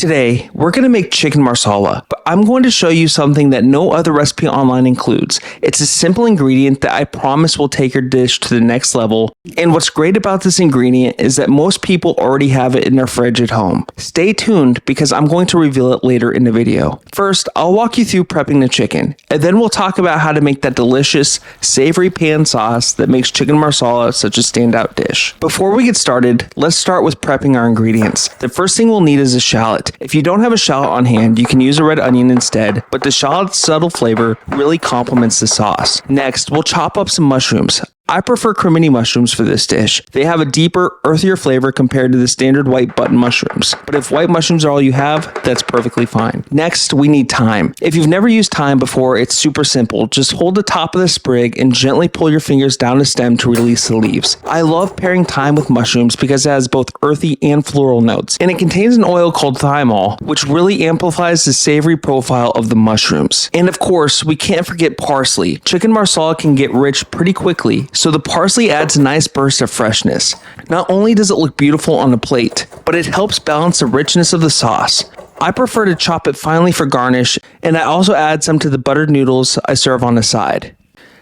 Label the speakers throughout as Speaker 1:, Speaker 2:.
Speaker 1: Today, we're going to make chicken marsala, but I'm going to show you something that no other recipe online includes. It's a simple ingredient that I promise will take your dish to the next level. And what's great about this ingredient is that most people already have it in their fridge at home. Stay tuned because I'm going to reveal it later in the video. First, I'll walk you through prepping the chicken, and then we'll talk about how to make that delicious, savory pan sauce that makes chicken marsala such a standout dish. Before we get started, let's start with prepping our ingredients. The first thing we'll need is a shallot. If you don't have a shallot on hand, you can use a red onion instead, but the shallot's subtle flavor really complements the sauce. Next, we'll chop up some mushrooms. I prefer cremini mushrooms for this dish. They have a deeper, earthier flavor compared to the standard white button mushrooms. But if white mushrooms are all you have, that's perfectly fine. Next, we need thyme. If you've never used thyme before, it's super simple. Just hold the top of the sprig and gently pull your fingers down the stem to release the leaves. I love pairing thyme with mushrooms because it has both earthy and floral notes. And it contains an oil called thymol, which really amplifies the savory profile of the mushrooms. And of course, we can't forget parsley. Chicken marsala can get rich pretty quickly, so the parsley adds a nice burst of freshness. Not only does it look beautiful on the plate, but it helps balance the richness of the sauce. I prefer to chop it finely for garnish, and I also add some to the buttered noodles I serve on the side.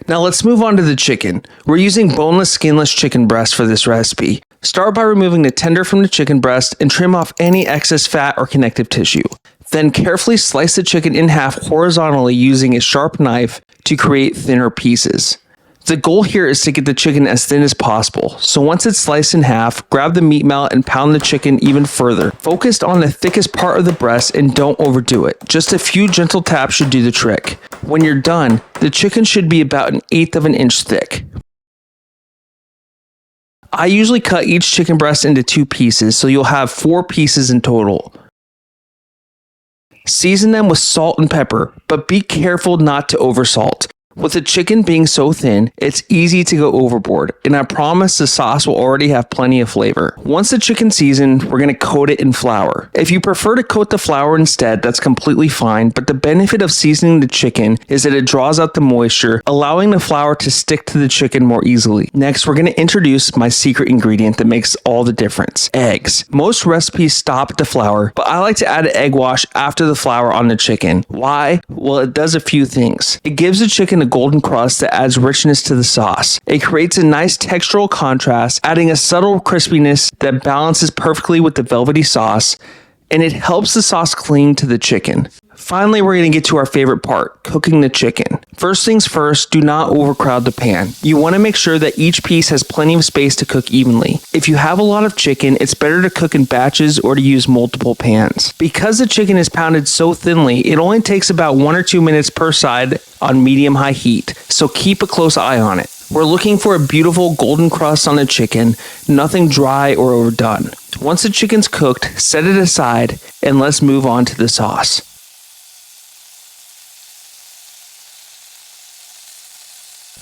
Speaker 1: Now let's move on to the chicken. We're using boneless, skinless chicken breast for this recipe. Start by removing the tender from the chicken breast and trim off any excess fat or connective tissue. Then carefully slice the chicken in half horizontally using a sharp knife to create thinner pieces. The goal here is to get the chicken as thin as possible, so once it's sliced in half, grab the meat mallet and pound the chicken even further. Focus on the thickest part of the breast and don't overdo it. Just a few gentle taps should do the trick. When you're done, the chicken should be about 1/8 of an inch thick. I usually cut each chicken breast into 2 pieces, so you'll have 4 pieces in total. Season them with salt and pepper, but be careful not to oversalt. With the chicken being so thin, it's easy to go overboard, and I promise the sauce will already have plenty of flavor. Once the chicken's seasoned, we're going to coat it in flour. If you prefer to coat the flour instead, that's completely fine, but the benefit of seasoning the chicken is that it draws out the moisture, allowing the flour to stick to the chicken more easily. Next, we're going to introduce my secret ingredient that makes all the difference: eggs. Most recipes stop at the flour, but I like to add an egg wash after the flour on the chicken. Why? Well, it does a few things. It gives the chicken a golden crust that adds richness to the sauce. It creates a nice textural contrast, adding a subtle crispiness that balances perfectly with the velvety sauce, and it helps the sauce cling to the chicken. Finally, we're going to get to our favorite part, cooking the chicken. First things first, do not overcrowd the pan. You want to make sure that each piece has plenty of space to cook evenly. If you have a lot of chicken, it's better to cook in batches or to use multiple pans. Because the chicken is pounded so thinly, it only takes about 1 or 2 minutes per side on medium-high heat, so keep a close eye on it. We're looking for a beautiful golden crust on the chicken, nothing dry or overdone. Once the chicken's cooked, set it aside, and let's move on to the sauce.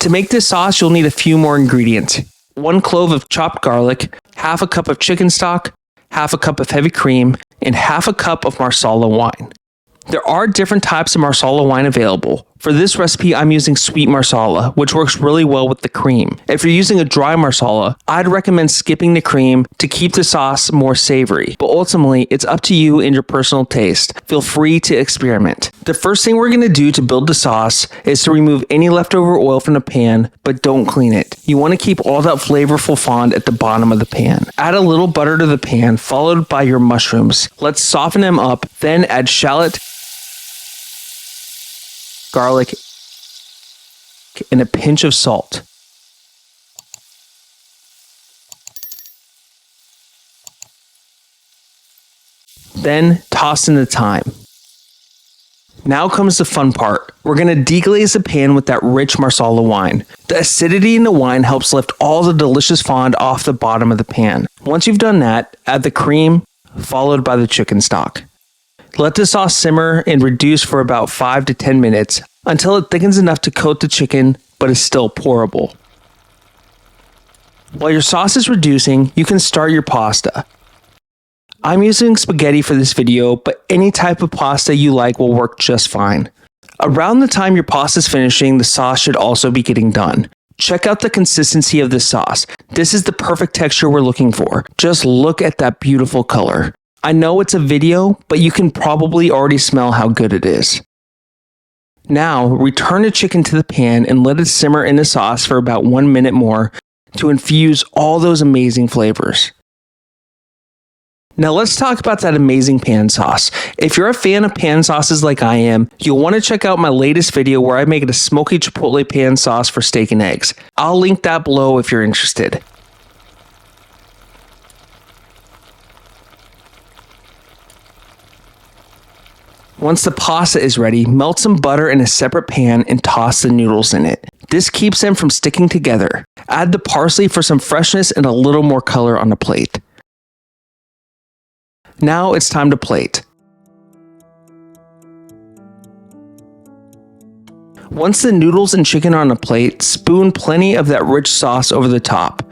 Speaker 1: To make this sauce, you'll need a few more ingredients. 1 clove of chopped garlic, half a cup of chicken stock, half a cup of heavy cream, and half a cup of Marsala wine. There are different types of Marsala wine available. For this recipe, I'm using sweet Marsala, which works really well with the cream. If you're using a dry Marsala, I'd recommend skipping the cream to keep the sauce more savory. But ultimately, it's up to you and your personal taste. Feel free to experiment. The first thing we're going to do to build the sauce is to remove any leftover oil from the pan, but don't clean it. You want to keep all that flavorful fond at the bottom of the pan. Add a little butter to the pan, followed by your mushrooms. Let's soften them up, then add shallot, garlic, and a pinch of salt. Then toss in the thyme. Now comes the fun part. We're going to deglaze the pan with that rich Marsala wine. The acidity in the wine helps lift all the delicious fond off the bottom of the pan. Once you've done that, add the cream, followed by the chicken stock. Let the sauce simmer and reduce for about 5 to 10 minutes until it thickens enough to coat the chicken but is still pourable. While your sauce is reducing, you can start your pasta. I'm using spaghetti for this video, but any type of pasta you like will work just fine. Around the time your pasta is finishing, the sauce should also be getting done. Check out the consistency of this sauce. This is the perfect texture we're looking for. Just look at that beautiful color. I know it's a video, but you can probably already smell how good it is. Now, return the chicken to the pan and let it simmer in the sauce for about 1 minute more to infuse all those amazing flavors. Now let's talk about that amazing pan sauce. If you're a fan of pan sauces like I am, you'll want to check out my latest video where I make a smoky chipotle pan sauce for steak and eggs. I'll link that below if you're interested. Once the pasta is ready, melt some butter in a separate pan and toss the noodles in it. This keeps them from sticking together. Add the parsley for some freshness and a little more color on the plate. Now it's time to plate. Once the noodles and chicken are on a plate, spoon plenty of that rich sauce over the top.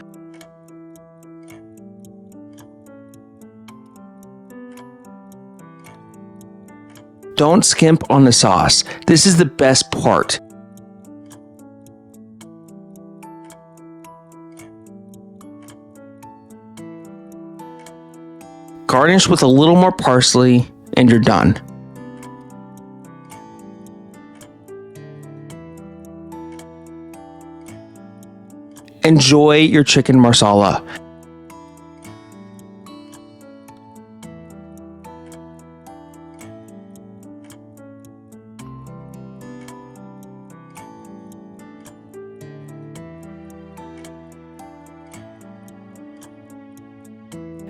Speaker 1: Don't skimp on the sauce. This is the best part. Garnish with a little more parsley, and you're done. Enjoy your chicken marsala.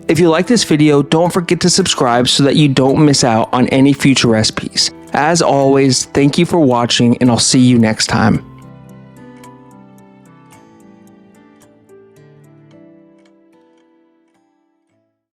Speaker 1: If you like this video, don't forget to subscribe so that you don't miss out on any future recipes. As always, thank you for watching, and I'll see you next time.